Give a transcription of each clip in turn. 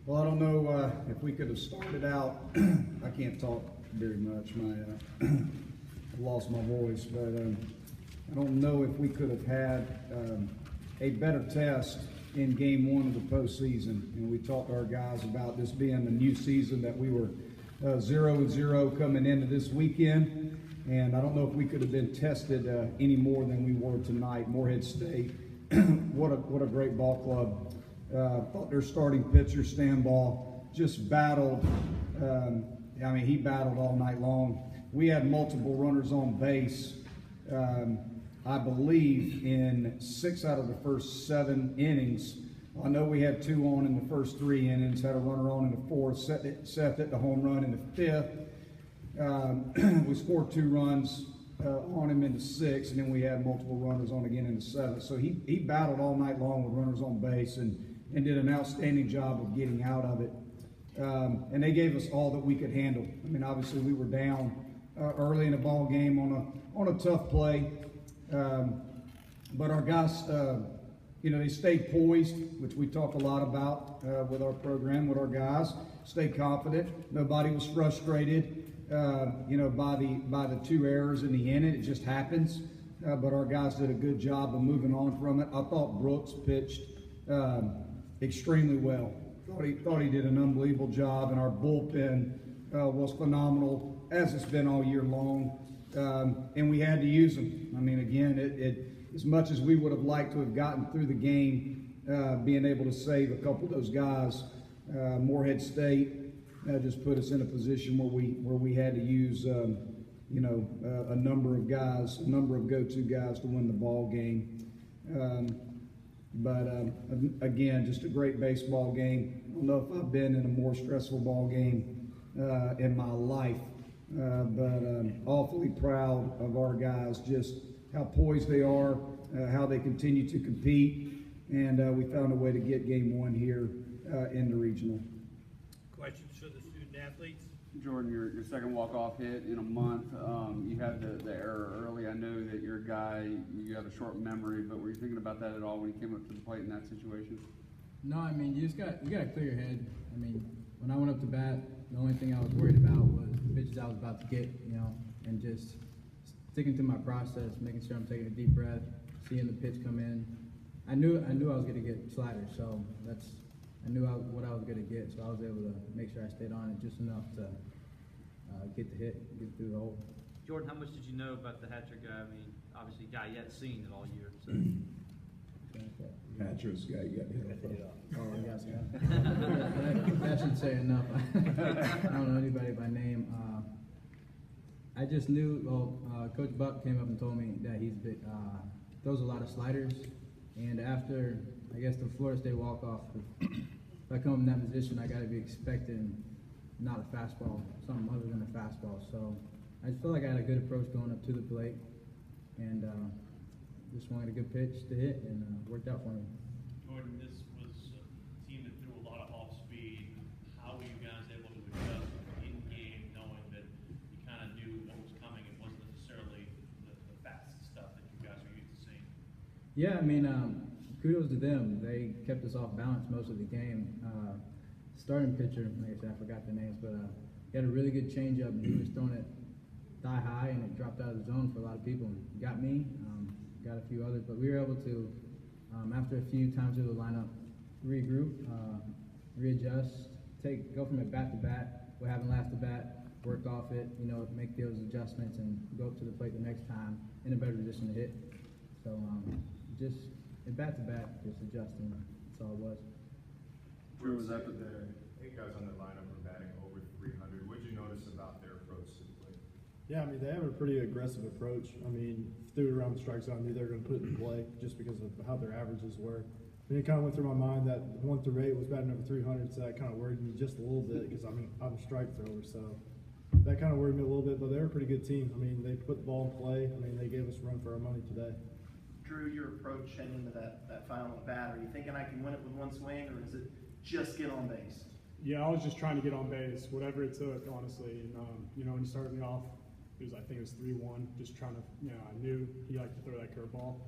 Well, I don't know if we could have started out. I can't talk very much. I've lost my voice, but I don't know if we could have had a better test in game one of the postseason. And we talked to our guys about this being a new season, that we were 0-0 coming into this weekend. And I don't know if we could have been tested any more than we were tonight. Morehead State, what a great ball club. Thought their starting pitcher, Stanball, just battled. He battled all night long. We had multiple runners on base, I believe, in 6 out of the first 7 innings. I know we had 2 on in the first 3 innings, had a runner on in the 4th, Seth hit the home run in the 5th. We scored 2 runs on him in the 6th, and then we had multiple runners on again in the 7th. So he battled all night long with runners on base and did an outstanding job of getting out of it. And they gave us all that we could handle. I mean, obviously we were down early in the ball game on a tough play, but our guys, they stayed poised, which we talk a lot about with our program, with our guys. Stayed confident. Nobody was frustrated, by the 2 errors in the inning. It just happens. But our guys did a good job of moving on from it. I thought Brooks pitched extremely well. Thought he did an unbelievable job, and our bullpen was phenomenal, as it's been all year long. And we had to use them. I mean, again, as much as we would have liked to have gotten through the game, being able to save a couple of those guys, Morehead State just put us in a position where we had to use a number of guys, a number of go-to guys to win the ball game. But again, just a great baseball game. I don't know if I've been in a more stressful ball game in my life, but awfully proud of our guys, just how poised they are, how they continue to compete, and we found a way to get game 1 here in the regional. Questions for the student athletes? Jordan, your second walk-off hit in a month. You had the error early. I know that you're a guy, you have a short memory, but were you thinking about that at all when you came up to the plate in that situation? No, I mean, you got to clear your head. I mean, when I went up to bat, the only thing I was worried about was the pitches I was about to get, and just sticking to my process, making sure I'm taking a deep breath, seeing the pitch come in. I knew I was going to get sliders, so I knew what I was going to get, so I was able to make sure I stayed on it just enough to get the hit, get through the hole. Jordan, how much did you know about the Hatcher guy? I mean, obviously, a guy you hadn't seen it all year. So. Hatcher's guy you got hit off. Oh, yes, yeah. That should say enough. I don't know anybody by name. I just knew. Coach Buck came up and told me that he throws a lot of sliders, and after I guess the Florida State walk-off, if I come in that position, I got to be expecting not a fastball, something other than a fastball. So I just felt like I had a good approach going up to the plate, and just wanted a good pitch to hit, and worked out for me. Jordan, this was a team that threw a lot of off-speed. How were you guys able to adjust in-game, knowing that you kind of knew what was coming? It wasn't necessarily the fastest stuff that you guys were used to seeing. Yeah, I mean, kudos to them. They kept us off balance most of the game. Starting pitcher, like I said, I forgot the names, but he had a really good changeup, and he was throwing it thigh high, and it dropped out of the zone for a lot of people. It got me, got a few others, but we were able to, after a few times through the lineup, regroup, readjust, go from at bat to bat, what happened last at bat, work off it, make those adjustments, and go up to the plate the next time in a better position to hit. So just at bat to bat, just adjusting. That's all it was. Drew, was that the 8 guys on the lineup were batting over 300. What did you notice about their approach to the plate? Yeah, I mean, they have a pretty aggressive approach. I mean, threw it around the strike zone, I knew they were going to put it in play just because of how their averages were. I mean, it kind of went through my mind that 1 through 8 was batting over 300, so that kind of worried me just a little bit because I'm a strike thrower, so that kind of worried me a little bit, but they're a pretty good team. I mean, they put the ball in play. I mean, they gave us a run for our money today. Drew, your approach heading into that final at bat, are you thinking I can win it with 1 swing, or is it just get on base? Yeah, I was just trying to get on base, whatever it took, honestly. And, when he started me off, I think it was 3-1, just trying to, I knew he liked to throw that curveball.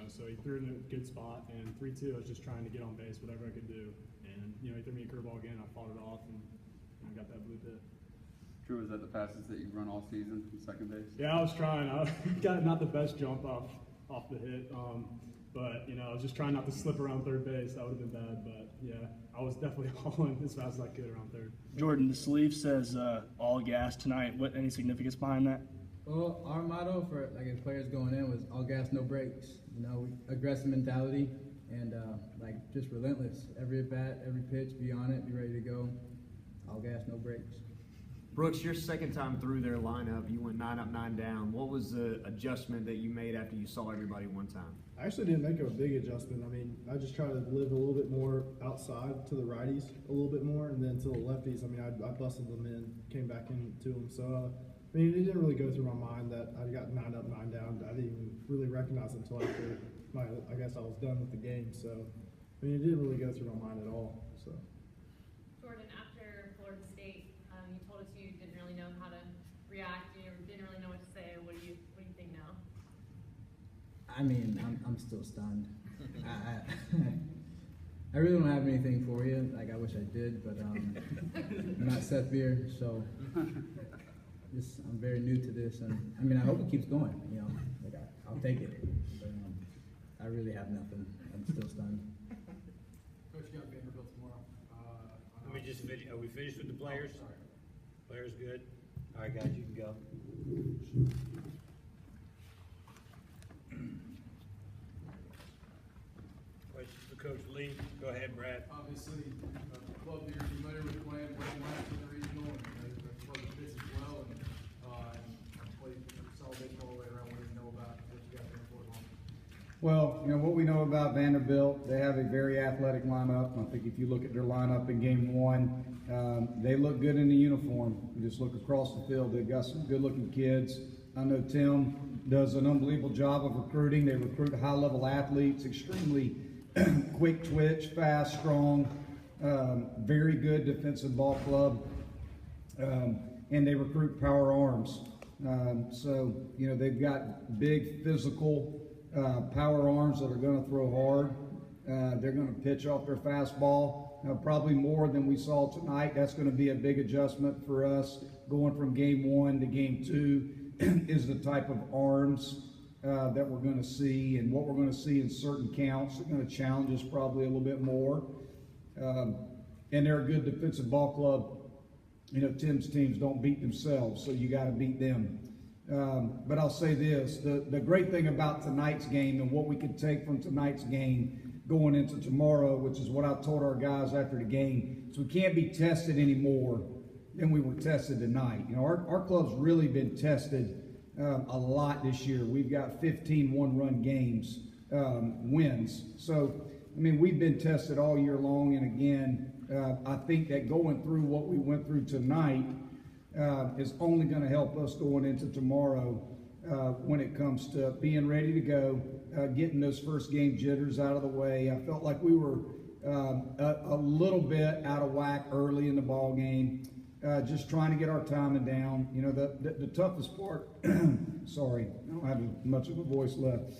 So he threw it in a good spot, and 3-2, I was just trying to get on base, whatever I could do. And, he threw me a curveball again, I fought it off, and I got that blue pit. Drew, was that the fastest that you've run all season from second base? Yeah, I was trying. I got not the best jump off the hit, but, I was just trying not to slip around third base. That would have been bad, but, yeah, I was definitely hauling as fast as I could around third. Jordan, the sleeve says all gas tonight. What any significance behind that? Well, our motto for as players going in was all gas, no brakes. Aggressive mentality and just relentless. Every at bat, every pitch, be on it, be ready to go. All gas, no brakes. Brooks, your second time through their lineup, you went 9 up, 9 down. What was the adjustment that you made after you saw everybody one time? I actually didn't make a big adjustment. I just try to live a little bit more outside to the righties a little bit more, and then to the lefties, I busted them in, came back into them. So, it didn't really go through my mind that I got 9 up, 9 down. I didn't even really recognize it until after I guess I was done with the game. So, it didn't really go through my mind at all. So. Jordan, after Florida State, you told us you didn't really know how to react. You didn't really know what to say. What do you think now? I'm still stunned. I really don't have anything for you. I wish I did, but I'm not Seth Beer, so I'm very new to this, and I hope it keeps going. I'll take it, but I really have nothing. I'm still stunned. Coach, you got Vanderbilt tomorrow. Let me just finish. Are we finished with the players? Players good? All right, guys, you can go. Questions for Coach Lee? Go ahead, Brad. Obviously, the club that you're familiar with playing last in the regional, and that's part of the fits as well, and played solid baseball all the way around. What do you know about what you got there for them? Well, what we know about Vanderbilt, they have a very athletic lineup. I think if you look at their lineup in game 1, they look good in the uniform. You just look across the field, they've got some good-looking kids. I know Tim does an unbelievable job of recruiting. They recruit high-level athletes, extremely quick twitch, fast, strong, very good defensive ball club, and they recruit power arms. So, they've got big physical power arms that are going to throw hard. They're going to pitch off their fastball, probably more than we saw tonight. That's going to be a big adjustment for us going from game 1 to game 2 is the type of arms that we're going to see, and what we're going to see in certain counts. They're going to challenge us probably a little bit more. And they're a good defensive ball club. Tim's teams don't beat themselves, so you got to beat them. But I'll say this, the great thing about tonight's game and what we can take from tonight's game going into tomorrow, which is what I told our guys after the game, is we can't be tested any more than we were tested tonight. Our club's really been tested a lot this year. We've got 15 one-run games, wins. So, we've been tested all year long, and again, I think that going through what we went through tonight is only going to help us going into tomorrow when it comes to being ready to go, getting those first game jitters out of the way. I felt like we were a little bit out of whack early in the ball game, just trying to get our timing down. The toughest part, sorry, I don't have much of a voice left.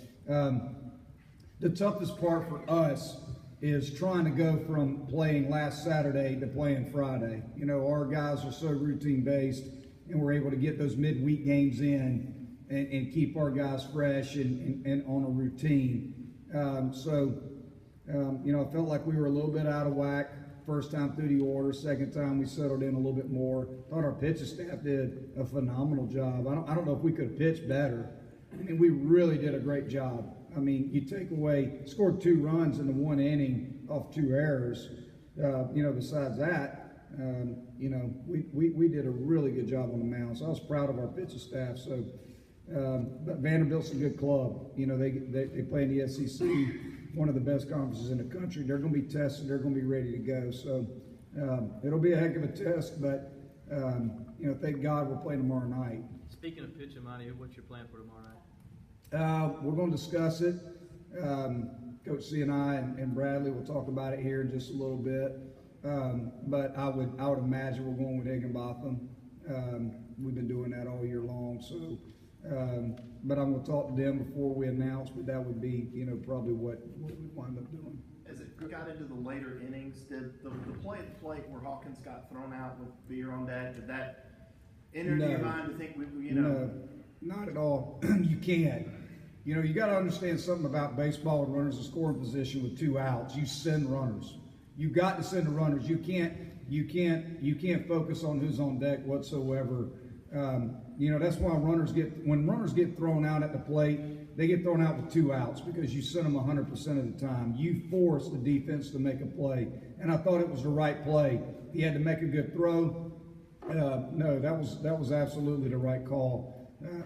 The toughest part for us is trying to go from playing last Saturday to playing Friday. Our guys are so routine-based, and we're able to get those midweek games in and keep our guys fresh and on a routine. I felt like we were a little bit out of whack first time through the order. Second time, we settled in a little bit more. Thought our pitching staff did a phenomenal job. I don't know if we could have pitched better. We really did a great job. You take away, scored 2 runs in the 1 inning off 2 errors. Besides that, we did a really good job on the mound. So I was proud of our pitching staff. So, but Vanderbilt's a good club. They play in the SEC, one of the best conferences in the country. They're going to be tested. They're going to be ready to go. So it'll be a heck of a test. But thank God we're playing tomorrow night. Speaking of pitching, Monty, what's your plan for tomorrow night? We're going to discuss it. Coach C and I and Bradley will talk about it here in just a little bit. But I would imagine we're going with Higginbotham. We've been doing that all year long. So But I'm gonna talk to them before we announce, but that would be, probably what we wind up doing. As it got into the later innings, did the play at the plate where Hawkins got thrown out with beer on deck, did that enter into your mind to think No, not at all. You can't. You got to understand something about baseball and runners in scoring position with 2 outs. You send runners. You got to send the runners. You can't focus on who's on deck whatsoever. That's why when runners get thrown out at the plate, they get thrown out with 2 outs because you send them 100% of the time. You force the defense to make a play, and I thought it was the right play. He had to make a good throw. No, that was absolutely the right call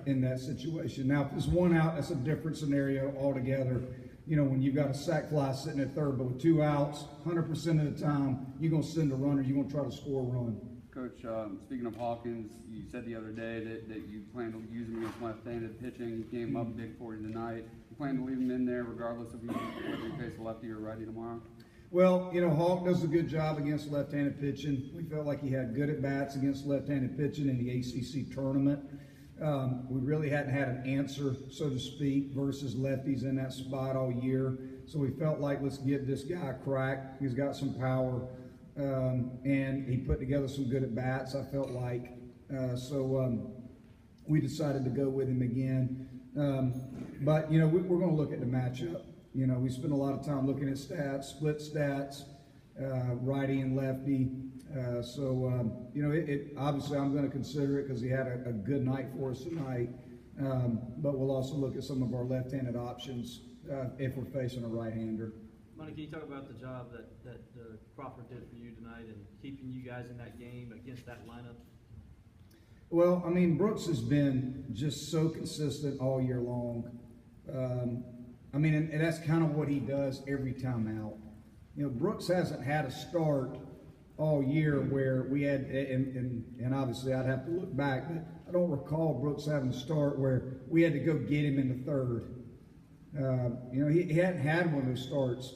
in that situation. Now, if it's 1 out, that's a different scenario altogether. When you've got a sac fly sitting at third, but with 2 outs, 100% of the time, you're going to send a runner. You're going to try to score a run. Coach, speaking of Hawkins, you said the other day that you plan to use him against left-handed pitching. He came up big for you tonight. You plan to leave him in there regardless of whether you face a lefty or righty tomorrow? Well, Hawk does a good job against left-handed pitching. We felt like he had good at-bats against left-handed pitching in the ACC tournament. We really hadn't had an answer, so to speak, versus lefties in that spot all year. So we felt like, let's give this guy a crack. He's got some power. And he put together some good at-bats, I felt like. So we decided to go with him again. But, we're going to look at the matchup. We spend a lot of time looking at stats, split stats, righty and lefty. Obviously I'm going to consider it because he had a good night for us tonight. But we'll also look at some of our left-handed options if we're facing a right-hander. Monty, can you talk about the job that Crawford did for you tonight and keeping you guys in that game against that lineup? Well, Brooks has been just so consistent all year long. And that's kind of what he does every time out. Brooks hasn't had a start all year where we had, and obviously I'd have to look back, but I don't recall Brooks having a start where we had to go get him in the third. He hadn't had one of those starts.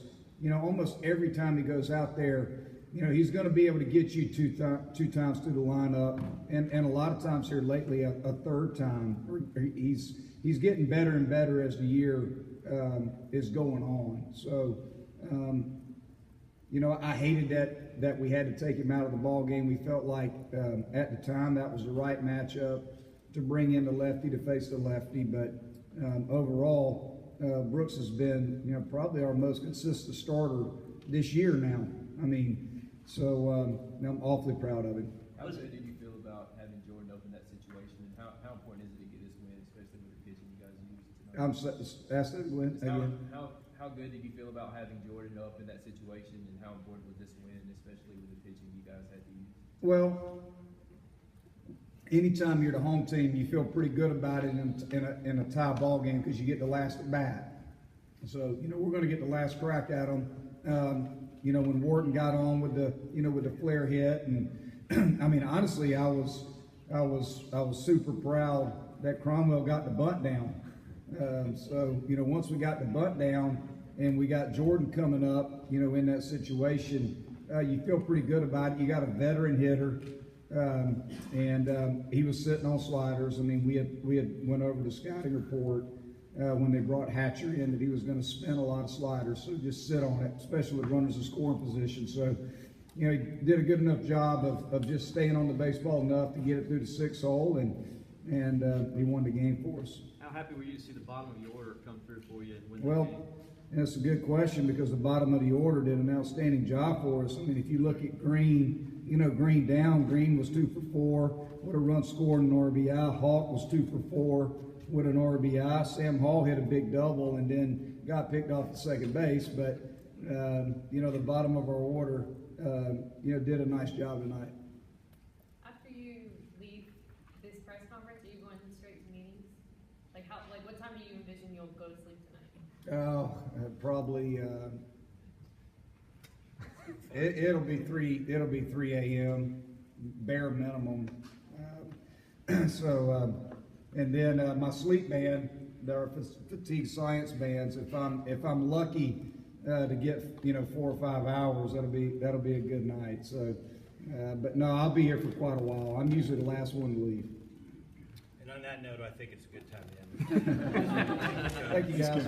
Almost every time he goes out there, he's going to be able to get you two times through the lineup, and a lot of times here lately a third time. He's getting better and better as the year is going on. So, I hated that we had to take him out of the ball game. We felt like at the time that was the right matchup to bring in the lefty to face the lefty, but overall. Brooks has been, probably our most consistent starter this year now. I'm awfully proud of him. How good did you feel about having Jordan up in that situation, and how important is it to get this win, especially with the pitching you guys used tonight? Ask that again. How good did you feel about having Jordan up in that situation, and how important was this win, especially with the pitching you guys had to use? Well, anytime you're the home team, you feel pretty good about it in a tie ball game because you get the last at bat. So we're going to get the last crack at them. When Wharton got on with the flare hit, and honestly, I was super proud that Cromwell got the bunt down. Once we got the bunt down and we got Jordan coming up, in that situation, you feel pretty good about it. You got a veteran hitter. He was sitting on sliders. We had went over the scouting report when they brought Hatcher in that he was going to spin a lot of sliders, so just sit on it, especially with runners in scoring position. So, he did a good enough job of just staying on the baseball enough to get it through the 6th hole, and he won the game for us. How happy were you to see the bottom of the order come through for you and win Well, the game? that's a good question because the bottom of the order did an outstanding job for us. If you look at Green, Green down. Green was 2 for 4 with a run scored and an RBI. Hawk was 2 for 4 with an RBI. Sam Hall hit a big double and then got picked off at second base. But, the bottom of our order, did a nice job tonight. After you leave this press conference, are you going straight to meetings? What time do you envision you'll go to sleep tonight? Probably, it'll be 3 a.m. bare minimum. And then my sleep band, our fatigue science bands. If I'm lucky to get 4 or 5 hours, that'll be a good night. So, but no, I'll be here for quite a while. I'm usually the last one to leave. And I on that note, I think it's a good time to end. Thank you, guys.